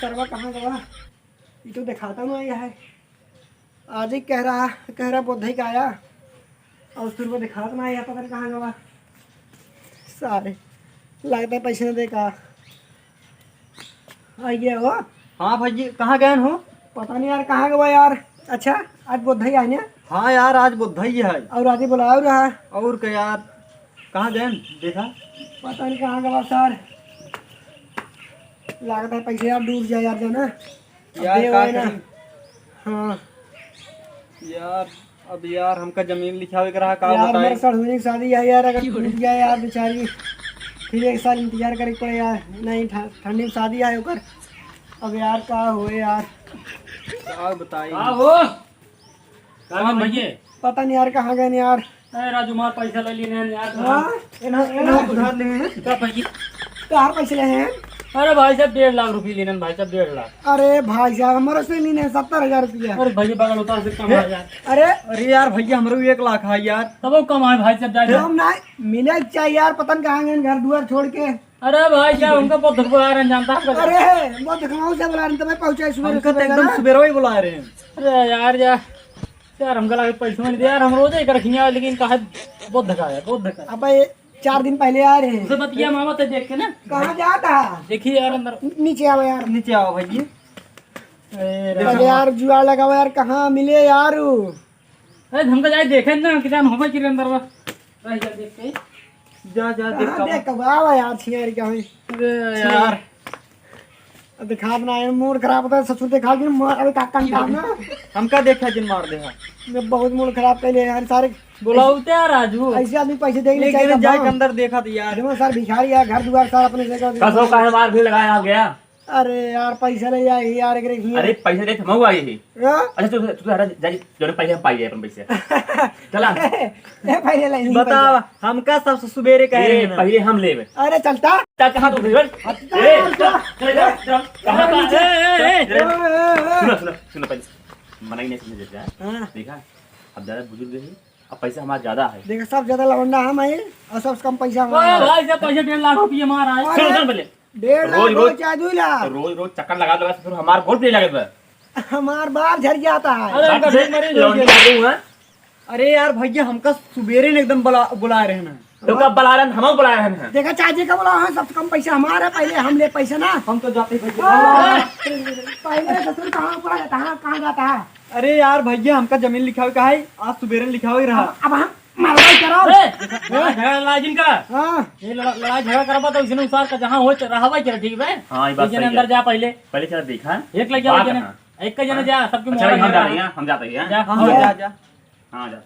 सरवा कहाँ गवा? ये तो दिखाता नहीं आया है। आज ही कह रहा बुद्ध का आया और फिर वो दिखाता नहीं आया, पता नहीं कहाँ गवा। सारे लगता है पैसे न देगा। आइए हो। हाँ भाई जी, कहाँ गए हो? पता नहीं यार कहाँ गवा यार। अच्छा आज बुद्ध ही आए ना? हाँ यार, आज बुद्ध ही है। और आज ही बुलाओ रहा। और क्या यार, कहाँ गए देखा? पता नहीं कहाँ गवा सर। लगता है पैसे यार डूब जाए यार, जाना यार दे का ना। करी? हाँ यार अब यार हमका जमीन लिखावे के रहा, का यार बताए? मेरे सड़हुने की शादी है यार, अगर टूट गया यार बेचारी फिर एक साल इंतजार करे पड़े यार। नहीं ठंडी में शादी है ऊपर। अब यार का हो यार, का बताई? हो भैया? पता नहीं यार कहाँ गए यार। राजू मार पैसा ले लिए यार। हाँ इन्हें उधार ले हैं? क्या भैया? कहाँ पैसे ले हैं? अरे भाई साहब 1.5 लाख रुपये लेने भाई साहब, 1.5 लाख। अरे भाई साहब हमारे से नहीं है 70,000 रुपया। अरे भैया बगल उतार से कम यार। अरे अरे यार भैया, हमरो 1 लाख है यार। तब वो कम है भाई साहब, जाए हम ना मिले चाहिए यार, पता नहीं कहाँ गए घर दुआर छोड़ के। अरे भाई साहब उनका बहुत धुरको आ रहा है, जानता है? अरे वो दिखाओ से बुला रहे तुम्हें पहुंचाए हमका तो एकदम सुबह। सुबेरे ही बुला रहे हैं। अरे यार हमका लगे पैसे नहीं दे यार, हम रोज ही रखिए, लेकिन कहा बहुत धक्का है, बहुत धक्का। अब ये 4 दिन पहले आ रहे उसे हैं। बतिया मामा तो देख के ना। कहाँ जाता? देखिए यार अंदर। नीचे आओ यार। नीचे आओ भाई। अरे यार जुआ लगा हुआ यार, कहाँ मिले यार? अरे हमका जाए देखे ना कि हम चिरे अंदर वा रह जा देख के। जा जा देख कहाँ देख कब आवा यार छियार क्या है? अरे यार दिखा बनाए मूड खराब होता है, ससुर दिखा के अभी काका ना हमका देखा जिन मार देहा। मैं बहुत मूड खराब कर यार सारे। बुलाओते यार राजू। ऐसे आदमी पैसे देने लेकिन चाहिए जाके अंदर देखा तो यार। देखो सर भिखारी यार, घर दुआर सारा अपने जगह। कसो काहे मार भी लगाया आप गया? अरे यार पैसा ले जाए यार एक अरे पैसे दे थमाऊ आई ही। हाँ? अच्छा तू हरा जा जो पैसे हम पाई अपन पैसे चला पहले ले बताओ, हमका सब सुबेरे कह रहे ये हैं ना। पहले हम लेवे अरे चलता ता कहां तू भेल ए चल जा कहां सुनो सुनो सुनो पहले मना ही नहीं समझ जा। हाँ। देखा अब ज्यादा बुजुर्ग है, अब पैसा हमारा ज्यादा है। देखो सब ज्यादा लवंडा हम है और सब कम पैसा ओए हमारा। भाई साहब पैसे 1.5 लाख रुपये मार आए। सुनो सुनो पहले 1.5 लाख रोज- हो चाहे 2 लाख रोज रोज चक्कर लगा लगा फिर हमार वोट नहीं लगे बे हमार बाप झड़ जाता है। अरे उनका ढेर मरी जो लौंडी मार दूं हां। अरे यार भैया, हमका सुबेरे ने एकदम बुला रहे हैं ना। तो कब बुला रहे हैं? हम बुला रहे हैं। देखा चाची का बोला हाँ सबसे कम पैसा हमारा है, पहले हम ले पैसा ना। हम तो जाते ही भैया। पहले ससुर कहाँ पड़ा जाता है, कहाँ जाता है? अरे यार भैया, हमका जमीन लिखावे का है, आज सुबेरे लिखावे रहा। अब हम मरवाई कराओ। झगड़ा लड़ाई जिनका हाँ ये लड़ाई झगड़ा करबा तो इसने उसार का जहां हो रहवा के ठीक है। हां ये बात जने सही अंदर है। जा पहले पहले चला देखा एक लग जा बात जने, कहाँ? एक का जने जा सबकी अच्छा मोहर हम घेर जा रहा रहे हैं, हम जाते हैं जा। हाँ हाँ, जा जा। हां जा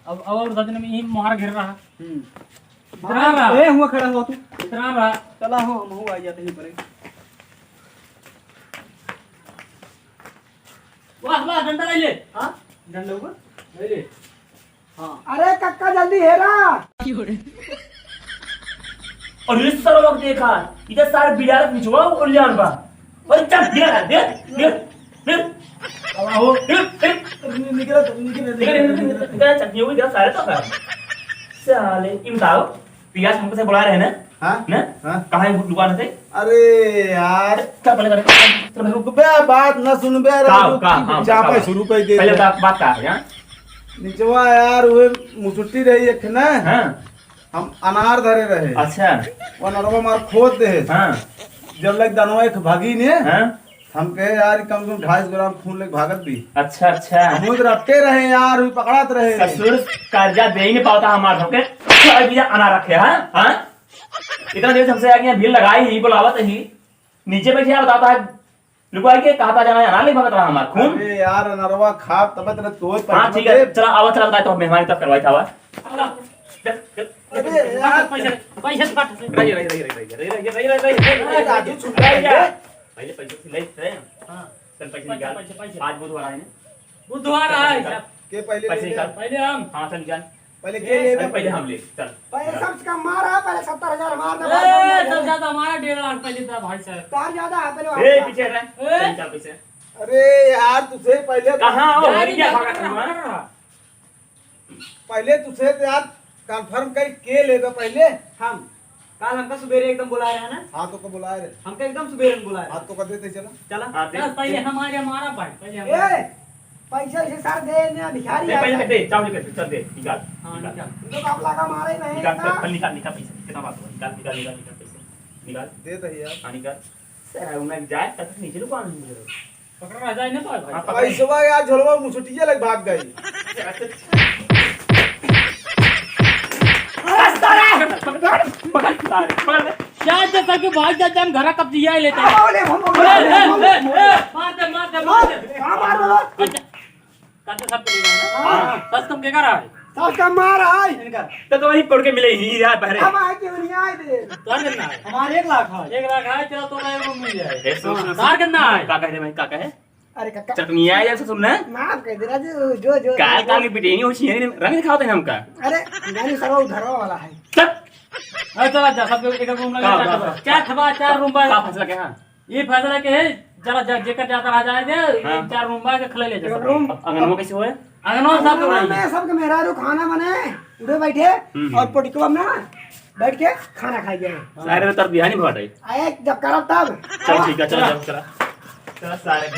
अब और सजने में ही मोहर घेर रहा हम्म। इतना रहा ए हुआ खड़ा हुआ तू। इतना रहा। चला हो, हम हो आ जाते ही परे। वाह वाह डंडा ले ले। हां डंडा ऊपर ले ले। हां। अरे कक्का जल्दी हेरा। और इस सारा लोग देखा इधर सारे बिलार पिछवा उल्यान बा और चल दे अब आओ निकला निकल चटनी हुई क्या सारे तो कर साले इन बताओ पियास हमको से बुला रहे हैं ना? हाँ? ना हाँ? कहाँ है दुकान से? अरे यार क्या पहले करे बे बात न सुनबे हाँ, चापा बताओ। शुरू कर दे पहले बात का है निचवा यार वो मुसुट्टी रही एक ना हाँ हम अनार धरे रहे अच्छा वो नरवा मार खोद दे हाँ जब लग दानवा एक भागी ने हाँ हम कहे यार कम से कम 250 ग्राम खून लेके भागत भी अच्छा अच्छा हम लोग रखते रहे यार वो पकड़ात रहे ससुर कर्जा दे ही नहीं पाता हमारे सबके भैया अनार रखे हाँ हाँ इतना देर से हमसे आगे यहाँ भीड़ लगाई ही बुलावत ही नीचे बैठे यहाँ बताता है लुकाई के कहा था जाना है अनार नहीं भगत रहा हमारा खून अरे यार नरवा खा तब तेरे तो हाँ ठीक है चला आवा चला बताए तो मेहमानी तब करवाई था आवा अरे यार पैसे पैसे तो काट। राजू छुप गया पहले पैसे से ले थे हाँ चल पैसे निकाल पैसे। आज बुधवार है ना बुधवार है के पहले पैसे ले निकाल ले। पहले हम हाँ चल निकाल पहले के ले अरे पहले हम ले चल पहले सबसे कम मारा, पहले 70,000 मार दे। सब ज्यादा हमारा 1.5 लाख पहले था भाई साहब। तार ज्यादा है ए पहले। पीछे रह चल निकाल पैसे अरे यार तुझे पहले कहाँ हो गाड़ी क्या जा भागा तुम पहले तुझे तो यार कंफर्म कर के ले दो पहले हम कल हमका सुबेरे एकदम बुलाया है ना, हाथों को बुलाए रे, हमका एकदम सुबेरे में बुलाया। हाथ तो कर देते चला। चला हाँ दे चल पहले हमारा भाई पहले ए हमारा पैसा इसे सर दे ना भिखारी दे पैसे दे चावल के चल दे निकाल हाँ निकाल। तो आप लगा मारे नहीं निकाल ना निकाल निकाल पैसे कितना बात हुआ निकाल निकाल निकाल निकाल पैसे निकाल दे दही यार। हाँ निकाल सर मैं जाए तक नीचे रुको आने मुझे पकड़ रह जाए ना तो भाई हाँ पकड़ पैसवा यार झोलवा मुसुटिया लग भाग गई। क्या जैसा कि भाग जाते हम घर कब दिया लेते हैं बोले हम मार दे हां मार दो काटे सब ले ना सच तुम क्या कर रहा है सब का मार आई इनका तो वही पड़ के मिले ही यार बहरे हम आए क्यों नहीं आए दे तो करना है हमारे 1 लाख है। 1 लाख है चलो तो एक रूम मिल जाए ए सुन कार करना है काका है भाई काका है अरे काका चटनी आया जैसे सुनना माफ कर दे राजू जो जो काल काल की पिटेनी हो छी रंग दिखाते हैं हमका अरे नानी सरो उधर वाला है सब चला जा सब एक रूम लगा चार रूम का बा फैसला क्या है ये फैसला के है जरा जेकर जाता रह जाए दे हाँ। 4 रूम बा के खले ले जा रूम अंगनवा कैसे हुए अंगनवा सब खाना बनाई में सबके मेरा रू खाना बने उधर बैठे और पोटिकवा में बैठ के खाना खाइए सारे तर बिहानी भट है आए जब करब तब चल ठीक है चल चला सारे